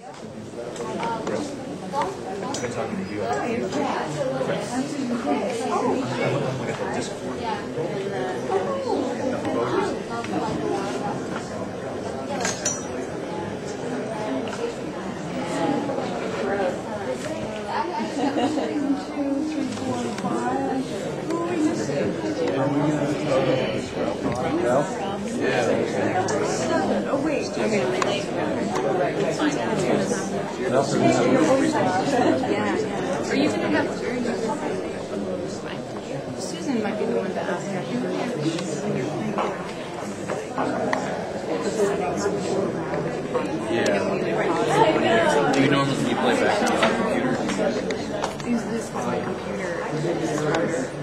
I've been talking to you. Oh, wait. Are you going to have Susan might be the one to ask. Yeah. Do you normally play back on your computer? Use this on my computer.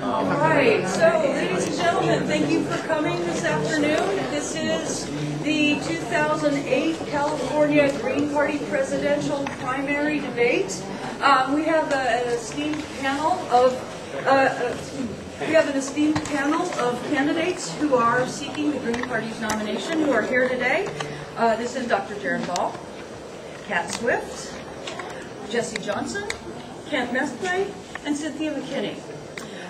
All right, so ladies and gentlemen, thank you for coming this afternoon. This is the 2008 California Green Party presidential primary debate. We have an esteemed panel of candidates who are seeking the Green Party's nomination who are here today. This is Dr. Jared Ball, Kat Swift, Jesse Johnson, Kent Mesplay, and Cynthia McKinney.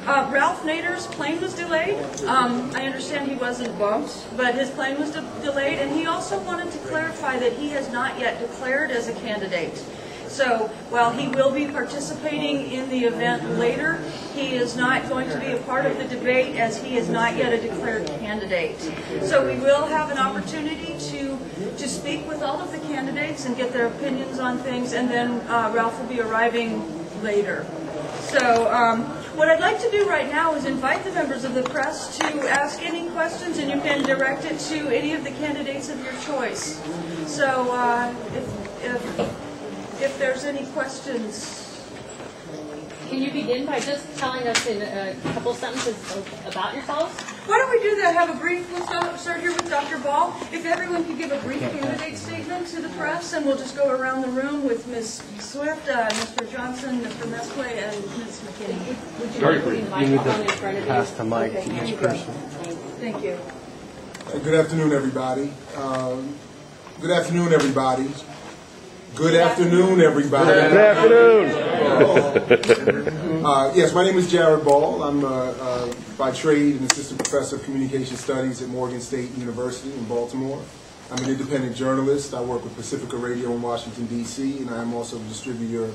Ralph Nader's plane was delayed. I understand he wasn't bumped, but his plane was delayed, and he also wanted to clarify that he has not yet declared as a candidate. So while he will be participating in the event later, he is not going to be a part of the debate as he is not yet a declared candidate. So we will have an opportunity to speak with all of the candidates and get their opinions on things, and then Ralph will be arriving later. So what I'd like to do right now is invite the members of the press to ask any questions, and you can direct it to any of the candidates of your choice. So if there's any questions. Can you begin by just telling us in a couple sentences about yourselves? Why don't we do that? Have a brief, we'll start here with Dr. Ball. If everyone could give a brief candidate statement to the press, and we'll just go around the room with Ms. Swift, Mr. Johnson, Mr. Mesplay, and Ms. McKinney. Would you like to leave the microphone in front of you? Pass the mic to each person. Thank you. Good afternoon, everybody. Good afternoon, everybody. Good afternoon, everybody. Good afternoon. Yes, my name is Jared Ball. I'm by trade an assistant professor of communication studies at Morgan State University in Baltimore. I'm an independent journalist. I work with Pacifica Radio in Washington, D.C., and I am also the distributor,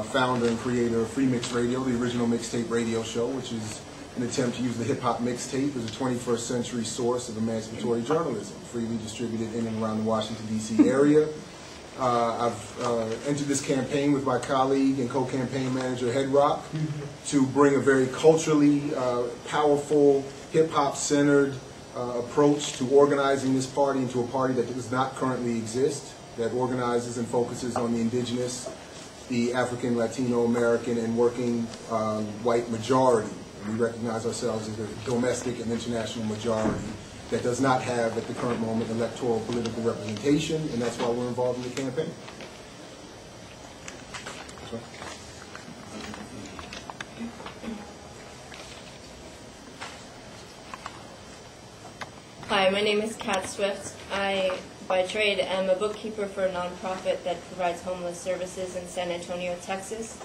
founder, and creator of Free Mix Radio, the original mixtape radio show, which is an attempt to use the hip-hop mixtape as a 21st century source of emancipatory journalism, freely distributed in and around the Washington, D.C. area. I've entered this campaign with my colleague and co-campaign manager, Head Rock, to bring a very culturally powerful, hip-hop-centered approach to organizing this party into a party that does not currently exist, that organizes and focuses on the indigenous, the African, Latino, American, and working white majority. And we recognize ourselves as a domestic and international majority that does not have, at the current moment, electoral political representation, and that's why we're involved in the campaign. Hi, my name is Kat Swift. I, by trade, am a bookkeeper for a nonprofit that provides homeless services in San Antonio, Texas.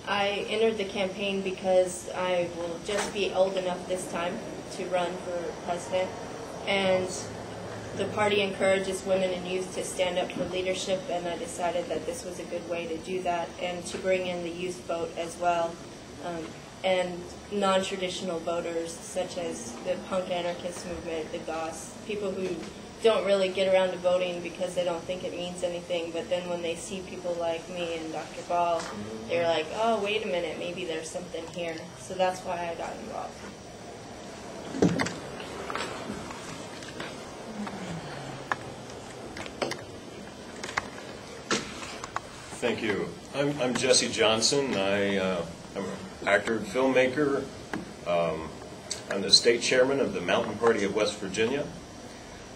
I entered the campaign because I will just be old enough this time to run for president, and the party encourages women and youth to stand up for leadership, and I decided that this was a good way to do that and to bring in the youth vote as well, and non-traditional voters such as the punk anarchist movement, the goths, people who don't really get around to voting because they don't think it means anything, but then when they see people like me and Dr. Ball, they're like, oh, wait a minute, maybe there's something here. So that's why I got involved. Thank you. I'm Jesse Johnson. I'm an actor and filmmaker. I'm the state chairman of the Mountain Party of West Virginia,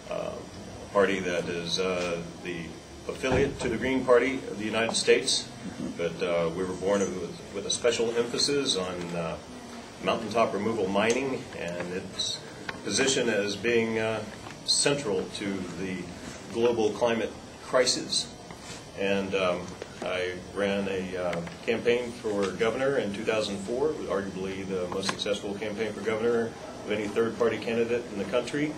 a party that is the affiliate to the Green Party of the United States, but we were born with a special emphasis on mountaintop removal mining and its position as being central to the global climate crisis. and I ran a campaign for governor in 2004, arguably the most successful campaign for governor of any third-party candidate in the country,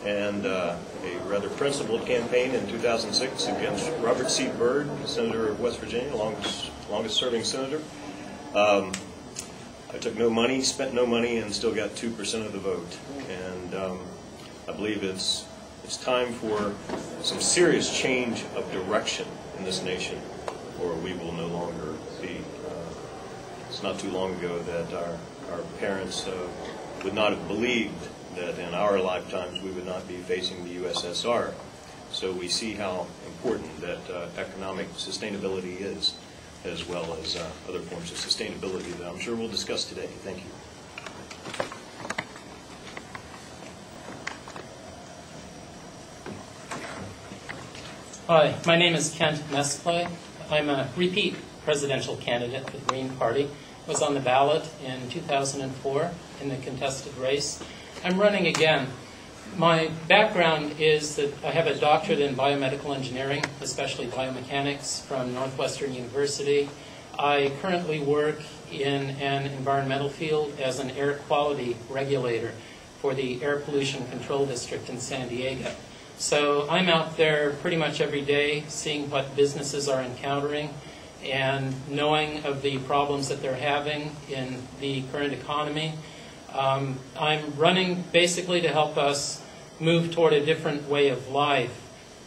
and a rather principled campaign in 2006 against Robert C. Byrd, Senator of West Virginia, longest-serving senator. I took no money, spent no money, and still got 2% of the vote. And I believe it's time for some serious change of direction in this nation, or we will no longer be. It's not too long ago that our parents would not have believed that in our lifetimes we would not be facing the USSR. So we see how important that economic sustainability is, as well as other forms of sustainability that I'm sure we'll discuss today. Thank you. Hi, my name is Kent Mesplay. I'm a repeat presidential candidate for the Green Party. I was on the ballot in 2004 in the contested race. I'm running again. My background is that I have a doctorate in biomedical engineering, especially biomechanics, from Northwestern University. I currently work in an environmental field as an air quality regulator for the Air Pollution Control District in San Diego. So I'm out there pretty much every day seeing what businesses are encountering and knowing of the problems that they're having in the current economy. I'm running basically to help us move toward a different way of life.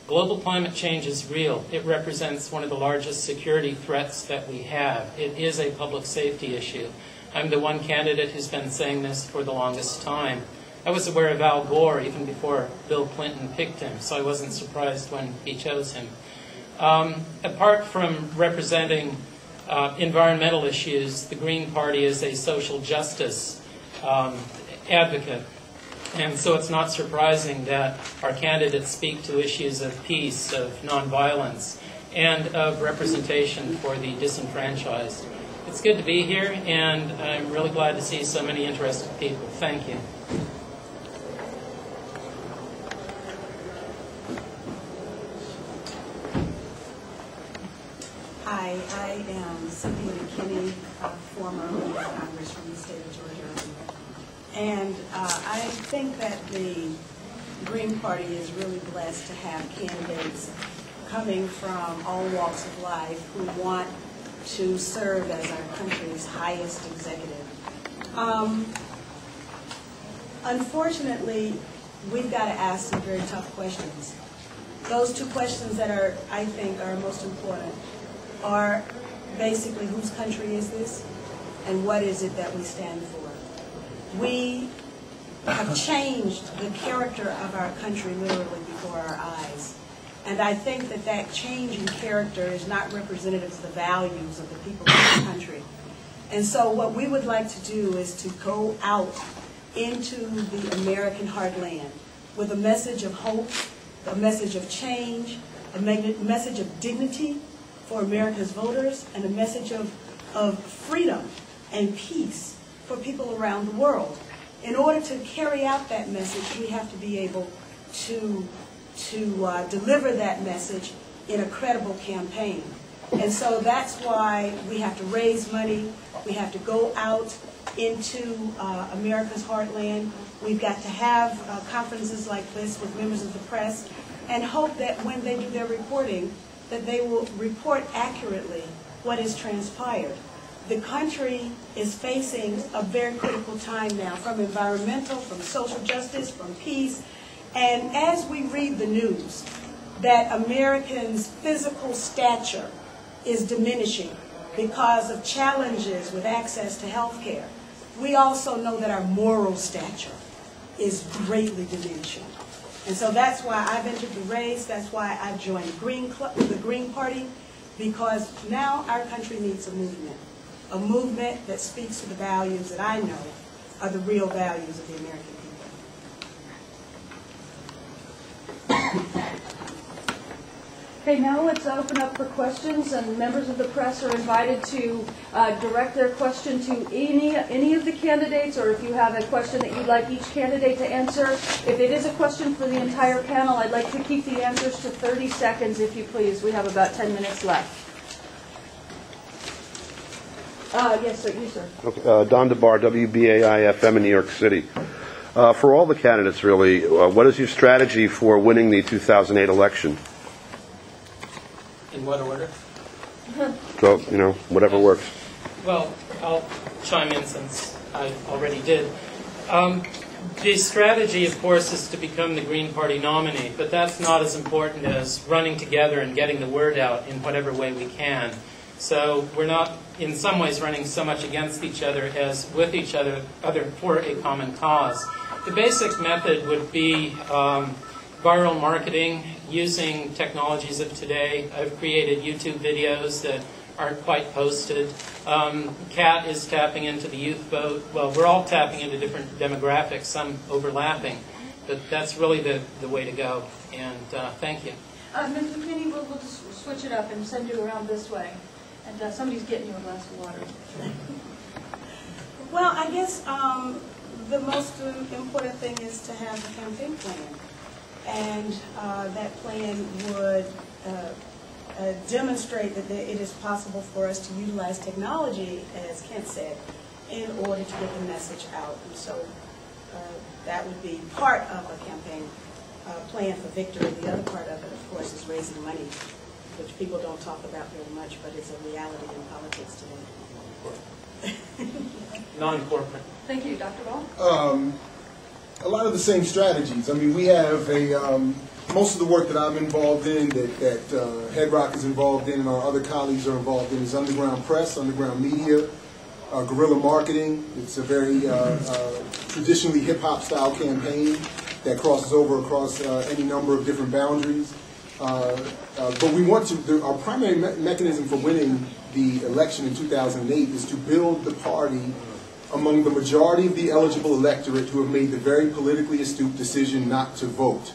Global climate change is real. It represents one of the largest security threats that we have. It is a public safety issue. I'm the one candidate who's been saying this for the longest time. I was aware of Al Gore even before Bill Clinton picked him, so I wasn't surprised when he chose him. Apart from representing environmental issues, the Green Party is a social justice advocate. And so it's not surprising that our candidates speak to issues of peace, of nonviolence, and of representation for the disenfranchised. It's good to be here, and I'm really glad to see so many interested people. Thank you. Hi, I am Cynthia McKinney, former member of Congress from the state of Georgia. And I think that the Green Party is really blessed to have candidates coming from all walks of life who want to serve as our country's highest executive. Unfortunately, we've got to ask some very tough questions. Those two questions that I think are most important are basically whose country is this and what is it that we stand for. We have changed the character of our country literally before our eyes. And I think that that change in character is not representative of the values of the people of the country. And so what we would like to do is to go out into the American heartland with a message of hope, a message of change, a message of dignity for America's voters, and a message of freedom and peace for people around the world. In order to carry out that message, we have to be able to deliver that message in a credible campaign. And so that's why we have to raise money. We have to go out into America's heartland. We've got to have conferences like this with members of the press and hope that when they do their reporting, that they will report accurately what has transpired. The country is facing a very critical time now, from environmental, from social justice, from peace. And as we read the news, that Americans' physical stature is diminishing because of challenges with access to health care, we also know that our moral stature is greatly diminishing. And so that's why I've entered the race. That's why I've joined the Green Party, because now our country needs a movement that speaks to the values that I know are the real values of the American people. Okay, now let's open up for questions, and members of the press are invited to direct their question to any of the candidates, or if you have a question that you'd like each candidate to answer. If it is a question for the entire panel, I'd like to keep the answers to 30 seconds, if you please. We have about 10 minutes left. Yes, sir. You, sir. Okay, Don DeBar, WBAI FM in New York City. For all the candidates, really, what is your strategy for winning the 2008 election? In what order? So, whatever works. Well, I'll chime in since I already did. The strategy, of course, is to become the Green Party nominee, but that's not as important as running together and getting the word out in whatever way we can. So we're not, in some ways, running so much against each other as with each other for a common cause. The basic method would be viral marketing using technologies of today. I've created YouTube videos that aren't quite posted. Kat is tapping into the youth vote. Well, we're all tapping into different demographics, some overlapping. But that's really the way to go. And thank you. Ms. McKinney, we'll just switch it up and send you around this way. And somebody's getting you a glass of water. Well, I guess the most important thing is to have a campaign plan. And that plan would demonstrate that it is possible for us to utilize technology, as Kent said, in order to get the message out. And so that would be part of a campaign plan for victory. The other part of it, of course, is raising money, which people don't talk about very much, but it's a reality in politics today. Non-corporate. Thank you, Dr. Ball. A lot of the same strategies. I mean, we have most of the work that I'm involved in, that Head Rock is involved in, and our other colleagues are involved in, is underground press, underground media, guerrilla marketing. It's a very traditionally hip-hop style campaign that crosses over across any number of different boundaries. But we want to, our primary mechanism for winning the election in 2008 is to build the party among the majority of the eligible electorate who have made the very politically astute decision not to vote.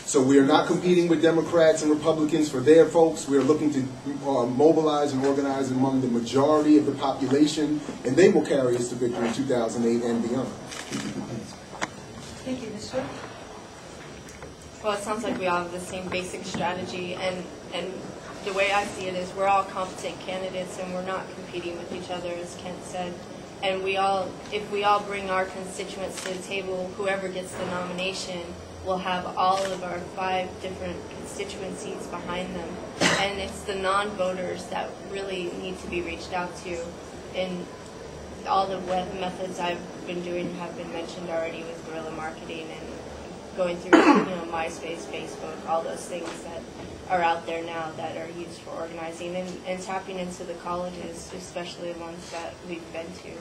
So we are not competing with Democrats and Republicans for their folks. We are looking to mobilize and organize among the majority of the population, and they will carry us to victory in 2008 and beyond. Thank you, Ms. Swift. Well, it sounds like we all have the same basic strategy, and the way I see it is we're all competent candidates, and we're not competing with each other, as Kent said. And if we all bring our constituents to the table, whoever gets the nomination will have all of our 5 different constituencies behind them. And it's the non-voters that really need to be reached out to. And all the methods I've been doing have been mentioned already with guerrilla marketing and going through MySpace, Facebook, all those things that are out there now that are used for organizing and tapping into the colleges, especially the ones that we've been to.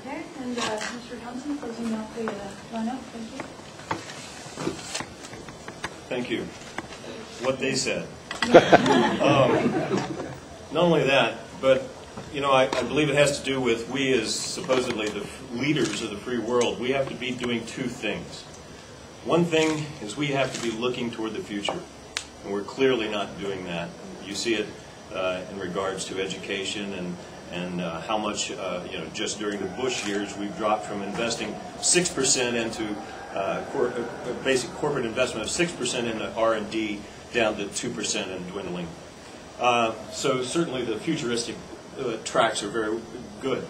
Okay, and Mr. Johnson, closing out the lineup. Thank you. Thank you. What they said. Not only that, but I believe it has to do with we as supposedly the leaders of the free world. We have to be doing 2 things. One thing is we have to be looking toward the future, and we're clearly not doing that. You see it in regards to education and how much, just during the Bush years, we've dropped from investing 6% into basic corporate investment of 6% into R&D down to 2% and dwindling. So certainly the futuristic tracks are very good.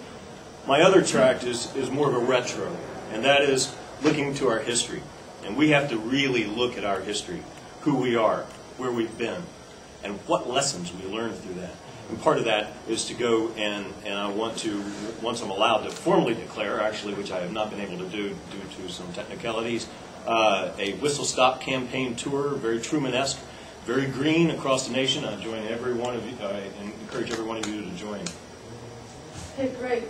My other track is more of a retro, and that is looking to our history. And we have to really look at our history, who we are, where we've been, and what lessons we learned through that. And part of that is to go and I want to, once I'm allowed to formally declare, actually, which I have not been able to do due to some technicalities, a whistle-stop campaign tour, very Truman-esque, very green across the nation. I join every one of you, and encourage every one of you to join. Okay, great.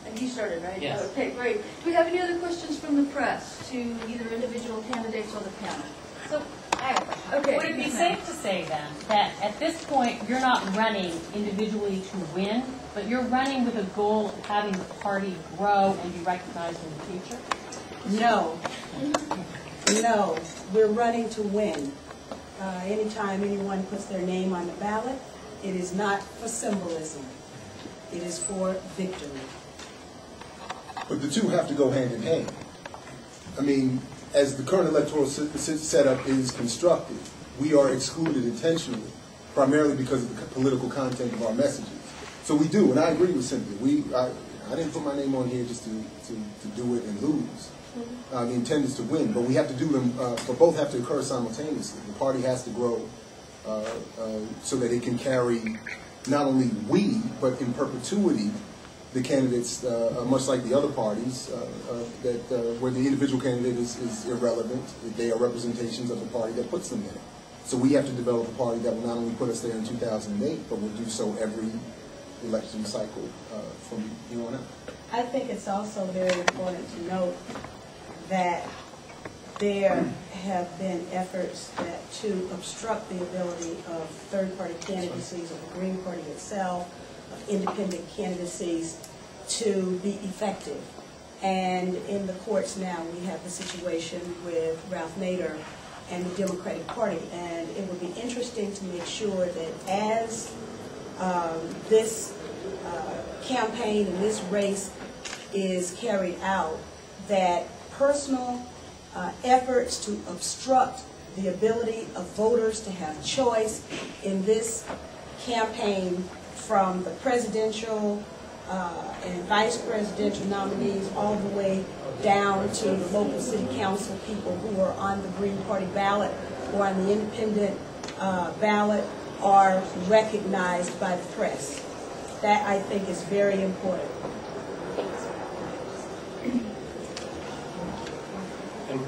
And you started, right? Yes. Okay, great. Do we have any other questions from the press to either individual candidates or the panel? So I have a question. Okay. Would it be safe to say then that at this point you're not running individually to win, but you're running with a goal of having the party grow and be recognized in the future? No. No. We're running to win. anytime anyone puts their name on the ballot, it is not for symbolism. It is for victory. But the two have to go hand in hand. I mean, as the current electoral setup is constructed, we are excluded intentionally, primarily because of the political content of our messages. So we do, and I agree with Cynthia. I didn't put my name on here just to do it and lose. The intent is to win, but we have to do them, but both have to occur simultaneously. The party has to grow so that it can carry not only we, but in perpetuity, the candidates, much like the other parties, where the individual candidate is irrelevant. They are representations of the party that puts them there. So we have to develop a party that will not only put us there in 2008, but will do so every election cycle from here on out. I think it's also very important to note that there have been efforts to obstruct the ability of third-party candidacies of the Green Party itself, of independent candidacies to be effective. And in the courts now, we have the situation with Ralph Nader and the Democratic Party. And it would be interesting to make sure that as this campaign and this race is carried out, that personal efforts to obstruct the ability of voters to have choice in this campaign, from the presidential and vice presidential nominees all the way down to the local city council people who are on the Green Party ballot or on the independent ballot, are recognized by the press. That, I think, is very important. And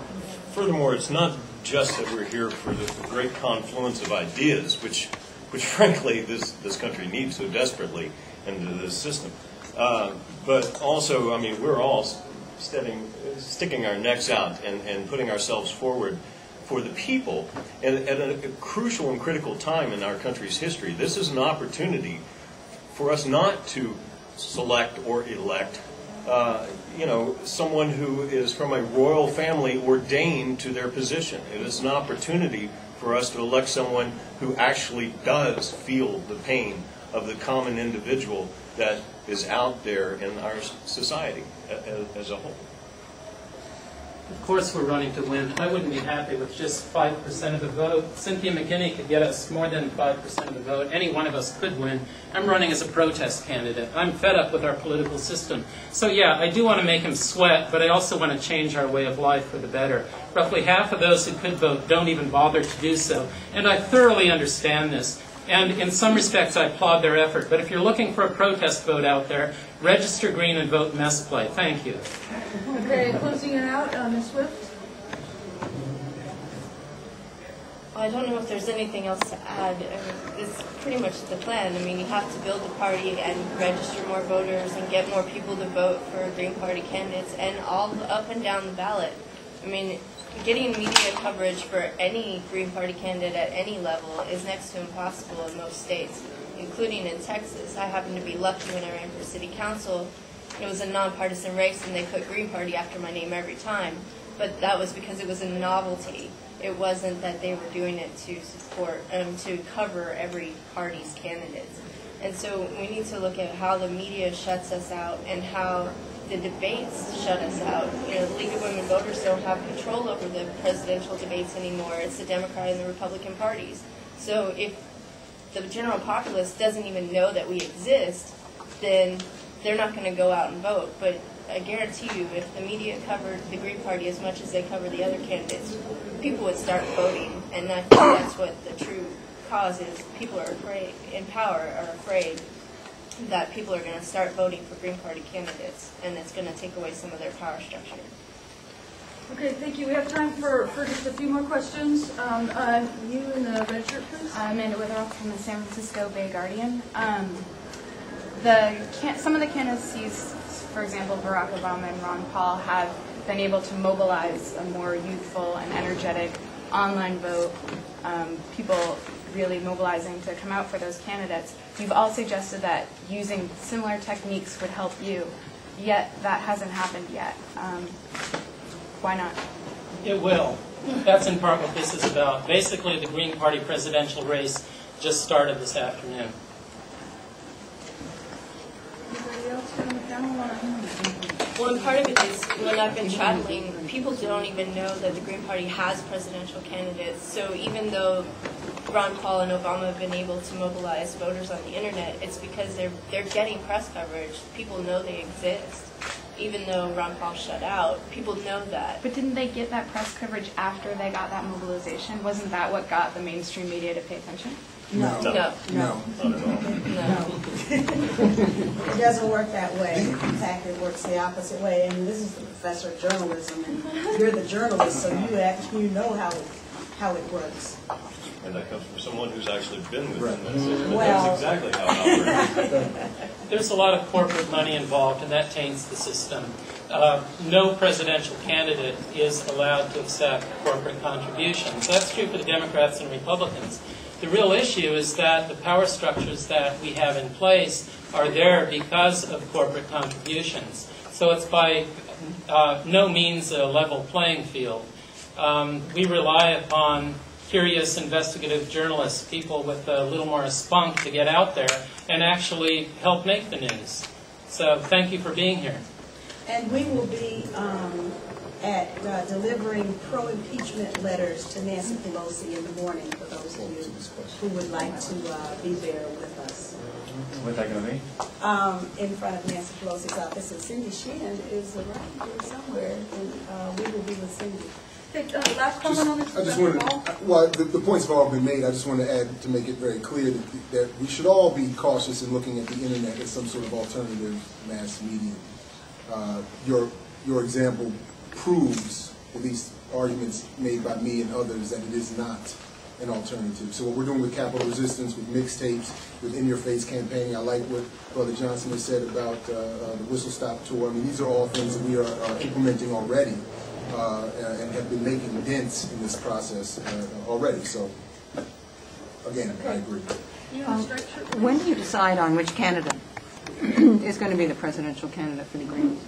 furthermore, it's not just that we're here for the great confluence of ideas, which frankly this country needs so desperately into this system. But also, I mean, we're all sticking our necks out and putting ourselves forward for the people. And at a crucial and critical time in our country's history, this is an opportunity for us not to select or elect someone who is from a royal family ordained to their position. It is an opportunity for us to elect someone who actually does feel the pain of the common individual that is out there in our society as a whole. Of course we're running to win. I wouldn't be happy with just 5% of the vote. Cynthia McKinney could get us more than 5% of the vote. Any one of us could win. I'm running as a protest candidate. I'm fed up with our political system. So yeah, I do want to make him sweat, but I also want to change our way of life for the better. Roughly half of those who could vote don't even bother to do so. And I thoroughly understand this. And in some respects, I applaud their effort. But if you're looking for a protest vote out there, register green and vote Mesplay. Thank you. Okay, closing it out, Ms. Swift. Well, I don't know if there's anything else to add. I mean, it's pretty much the plan. I mean, you have to build a party and register more voters and get more people to vote for Green Party candidates and all up and down the ballot. I mean, getting media coverage for any Green Party candidate at any level is next to impossible in most states, including in Texas. I happened to be lucky when I ran for city council. It was a nonpartisan race, and they put Green Party after my name every time. But that was because it was a novelty. It wasn't that they were doing it to support, to cover every party's candidates. And so we need to look at how the media shuts us out and how the debates shut us out. You know, the League of Women Voters don't have control over the presidential debates anymore. It's the Democrat and the Republican parties. So if the general populace doesn't even know that we exist, then they're not going to go out and vote. But I guarantee you, if the media covered the Green Party as much as they cover the other candidates, people would start voting. And I think that's what the true cause is. People are afraid, in power, are afraid that people are going to start voting for Green Party candidates, and it's going to take away some of their power structure. Okay, thank you. We have time for just a few more questions. You in the red shirt, please. Amanda Witherow from the San Francisco Bay Guardian. Some of the candidacies, for example, Barack Obama and Ron Paul, have been able to mobilize a more youthful and energetic online vote, people really mobilizing to come out for those candidates. You've all suggested that using similar techniques would help you, yet that hasn't happened yet. Why not? It will. That's in part what this is about. Basically, the Green Party presidential race just started this afternoon. Anybody else here on the panel want to? One part of it is when I've been traveling, people don't even know that the Green Party has presidential candidates. So even though Ron Paul and Obama have been able to mobilize voters on the internet, it's because they're getting press coverage. People know they exist. Even though Ron Paul shut out, people know that. But didn't they get that press coverage after they got that mobilization? Wasn't that what got the mainstream media to pay attention? No. No. Not at all. No. It doesn't work that way. In fact, it works the opposite way. And this is the professor of journalism, and you're the journalist, so you know how it works. And that comes from someone who's actually been within that system. Well. That's exactly how it operates. There's a lot of corporate money involved, and that taints the system. No presidential candidate is allowed to accept corporate contributions. That's true for the Democrats and Republicans. The real issue is that the power structures that we have in place are there because of corporate contributions. So it's by no means a level playing field. We rely upon curious investigative journalists, people with a little more spunk to get out there and actually help make the news. So thank you for being here. And we will be delivering pro-impeachment letters to Nancy Pelosi in the morning for those of you who would like to be there with us. What's that going to be? In front of Nancy Pelosi's office. And Cindy Sheehan is around here somewhere, and we will be with Cindy. Last comment on this? I just wanted, well, the points have all been made. I just want to add, to make it very clear, that we should all be cautious in looking at the internet as some sort of alternative mass medium. Your example proves, at least arguments made by me and others, that it is not an alternative. So what we're doing with Capital Resistance, with mixtapes, with in-your-face campaigning, I like what Brother Johnson has said about the Whistle Stop Tour. I mean, these are all things that we are implementing already. And have been making dents in this process already. So, again, I agree. When do you decide on which candidate is going to be the presidential candidate for the Greens?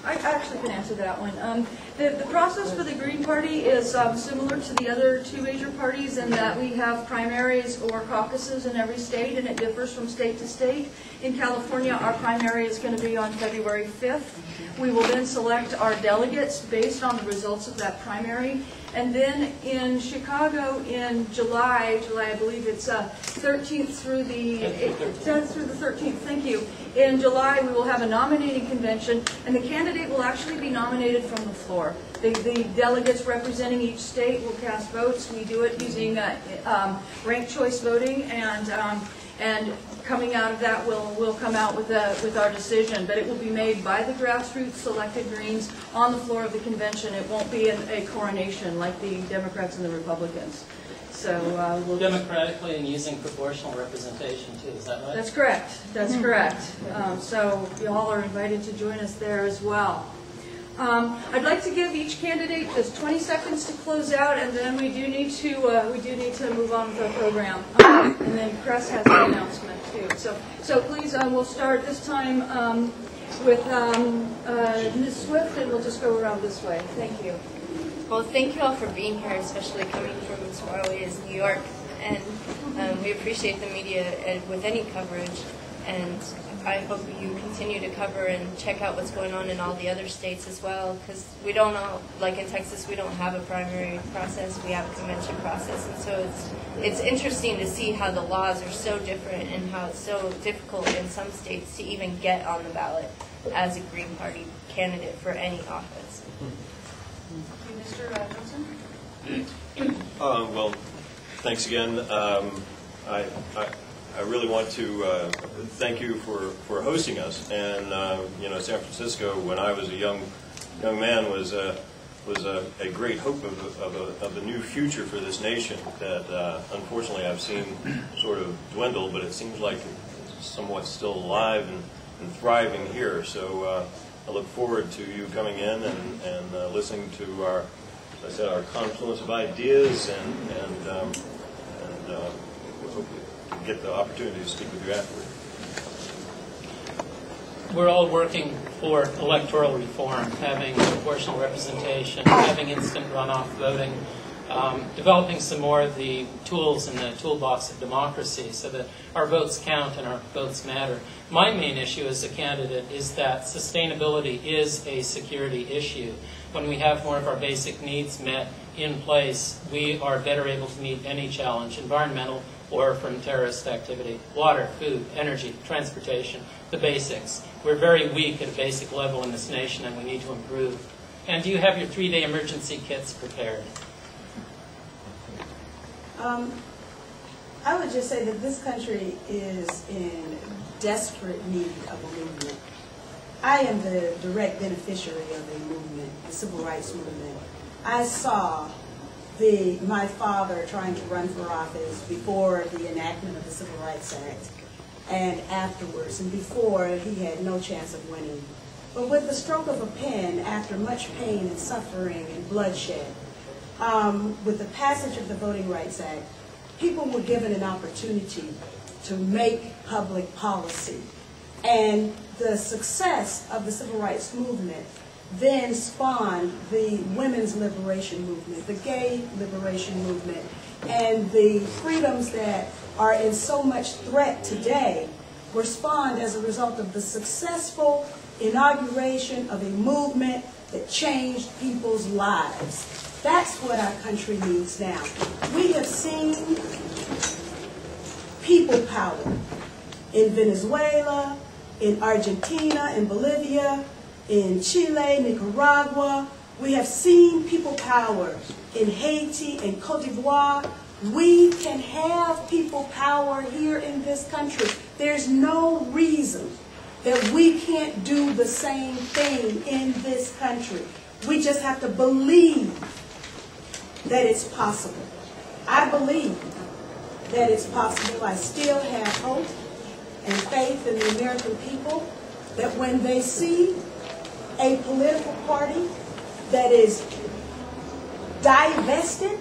I actually can answer that one. The process for the Green Party is similar to the other two major parties in that we have primaries or caucuses in every state, and it differs from state to state. In California, our primary is going to be on February 5th. We will then select our delegates based on the results of that primary. And then in Chicago in July, I believe it's 13th through the 10th through the 13th, thank you. In July, we will have a nominating convention, and the candidate will actually be nominated from the floor. The delegates representing each state will cast votes. We do it using ranked choice voting, and coming out of that, we'll come out with our decision. But it will be made by the grassroots selected Greens on the floor of the convention. It won't be a coronation like the Democrats and the Republicans. So we'll democratically and using proportional representation too. Is that right? That's correct. That's correct. So you all are invited to join us there as well. I'd like to give each candidate just 20 seconds to close out, and then we do need to move on with our program. And then Cress has an announcement too. So please, we'll start this time with Ms. Swift, and we'll just go around this way. Thank you. Well, thank you all for being here, especially coming from as far away as New York. And we appreciate the media with any coverage. And I hope you continue to cover and check out what's going on in all the other states as well, because we don't know, like in Texas, we don't have a primary process, we have a convention process, and so it's interesting to see how the laws are so different and how it's so difficult in some states to even get on the ballot as a Green Party candidate for any office. Mr. Johnson? Well, thanks again. I really want to thank you for hosting us. And San Francisco, when I was a young man, was a great hope of a new future for this nation that unfortunately I've seen sort of dwindle, but it seems like it's somewhat still alive and thriving here. So I look forward to you coming in and listening to our confluence of ideas and hopefully get the opportunity to speak with you afterward. We're all working for electoral reform, having proportional representation, having instant runoff voting. developing some more of the tools in the toolbox of democracy so that our votes count and our votes matter. My main issue as a candidate is that sustainability is a security issue. When we have more of our basic needs met in place, we are better able to meet any challenge, environmental or from terrorist activity. Water, food, energy, transportation, the basics. We're very weak at a basic level in this nation, and we need to improve. And do you have your 3-day emergency kits prepared? I would just say that this country is in desperate need of a movement. I am the direct beneficiary of a movement, the civil rights movement. I saw my father trying to run for office before the enactment of the Civil Rights Act and afterwards, and before he had no chance of winning. But with the stroke of a pen, after much pain and suffering and bloodshed, with the passage of the Voting Rights Act, people were given an opportunity to make public policy. And the success of the civil rights movement then spawned the women's liberation movement, the gay liberation movement, and the freedoms that are in so much threat today were spawned as a result of the successful inauguration of a movement that changed people's lives. That's what our country needs now. We have seen people power in Venezuela, in Argentina, in Bolivia, in Chile, Nicaragua. We have seen people power in Haiti and Cote d'Ivoire. We can have people power here in this country. There's no reason that we can't do the same thing in this country. We just have to believe that it's possible. I believe that it's possible. I still have hope and faith in the American people that when they see a political party that is divested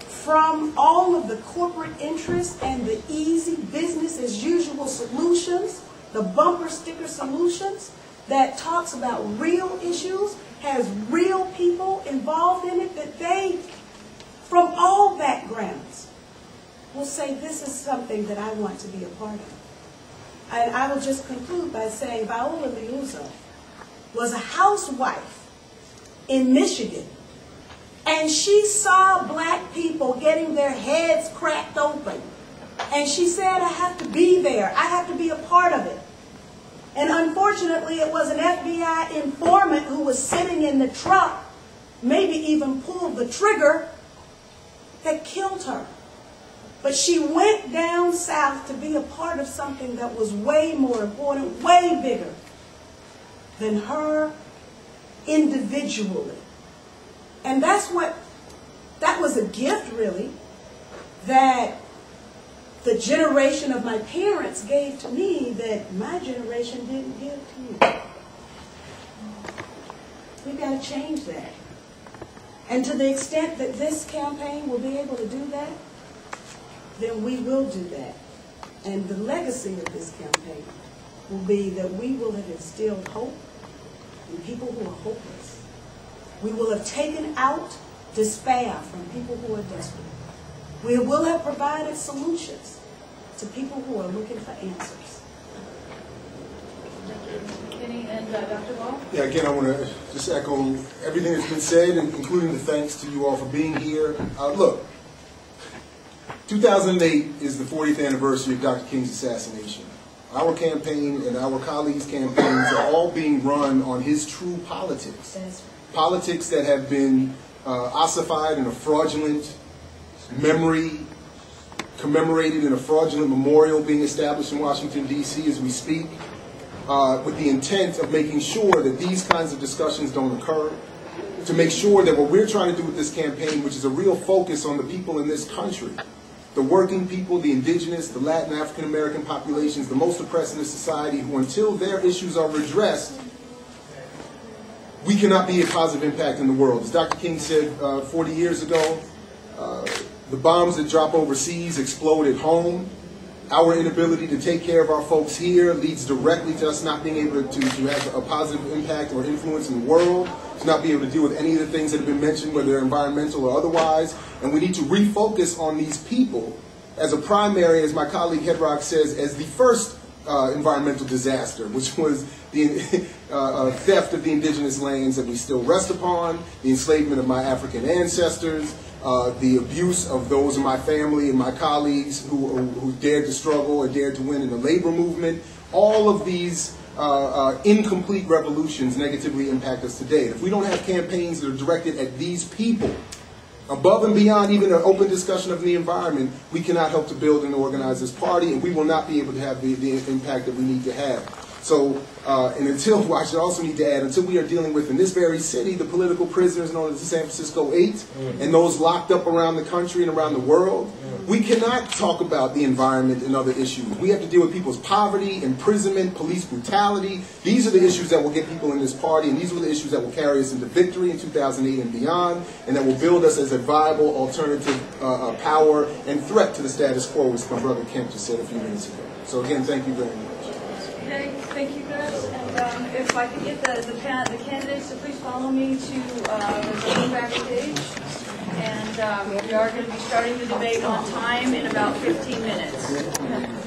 from all of the corporate interests and the easy business as usual solutions, the bumper sticker solutions, that talks about real issues, has real people involved in it, that they, from all backgrounds, will say this is something that I want to be a part of. And I will just conclude by saying Viola Liuzzo was a housewife in Michigan, and she saw black people getting their heads cracked open. And she said, I have to be there. I have to be a part of it. And unfortunately, it was an FBI informant who was sitting in the truck, maybe even pulled the trigger, that killed her. But she went down south to be a part of something that was way more important, way bigger than her individually. And that was a gift, really, that the generation of my parents gave to me that my generation didn't give to me. We've got to change that. And to the extent that this campaign will be able to do that, then we will do that. And the legacy of this campaign will be that we will have instilled hope in people who are hopeless. We will have taken out despair from people who are desperate. We will have provided solutions to people who are looking for answers. McKinney and Dr. Ball? Yeah, again, I want to just echo everything that's been said, including the thanks to you all for being here. Look, 2008 is the 40th anniversary of Dr. King's assassination. Our campaign and our colleagues' campaigns are all being run on his true politics. Politics that have been ossified in a fraudulent memory, commemorated in a fraudulent memorial being established in Washington, D.C. as we speak, with the intent of making sure that these kinds of discussions don't occur, to make sure that what we're trying to do with this campaign, which is a real focus on the people in this country, the working people, the indigenous, the Latin African American populations, the most oppressed in this society, who until their issues are redressed, we cannot be a positive impact in the world. As Dr. King said 40 years ago, the bombs that drop overseas explode at home. Our inability to take care of our folks here leads directly to us not being able to have a positive impact or influence in the world, to not be able to deal with any of the things that have been mentioned, whether they're environmental or otherwise. And we need to refocus on these people as a primary, as my colleague Hedrock says, as the first environmental disaster, which was the theft of the indigenous lands that we still rest upon, the enslavement of my African ancestors, the abuse of those in my family and my colleagues who dared to struggle or dared to win in the labor movement. All of these incomplete revolutions negatively impact us today. If we don't have campaigns that are directed at these people, above and beyond even an open discussion of the environment, we cannot help to build and organize this party, and we will not be able to have the impact that we need to have. So, and until, I should also need to add, until we are dealing with, in this very city, the political prisoners known as the San Francisco 8, and those locked up around the country and around the world, we cannot talk about the environment and other issues. We have to deal with people's poverty, imprisonment, police brutality. These are the issues that will get people in this party, and these are the issues that will carry us into victory in 2008 and beyond, and that will build us as a viable alternative power and threat to the status quo, as my brother Kent just said a few minutes ago. So again, thank you very much. Okay, thank you guys. And if I could get the candidates to please follow me to the backstage. And we are going to be starting the debate on time in about 15 minutes.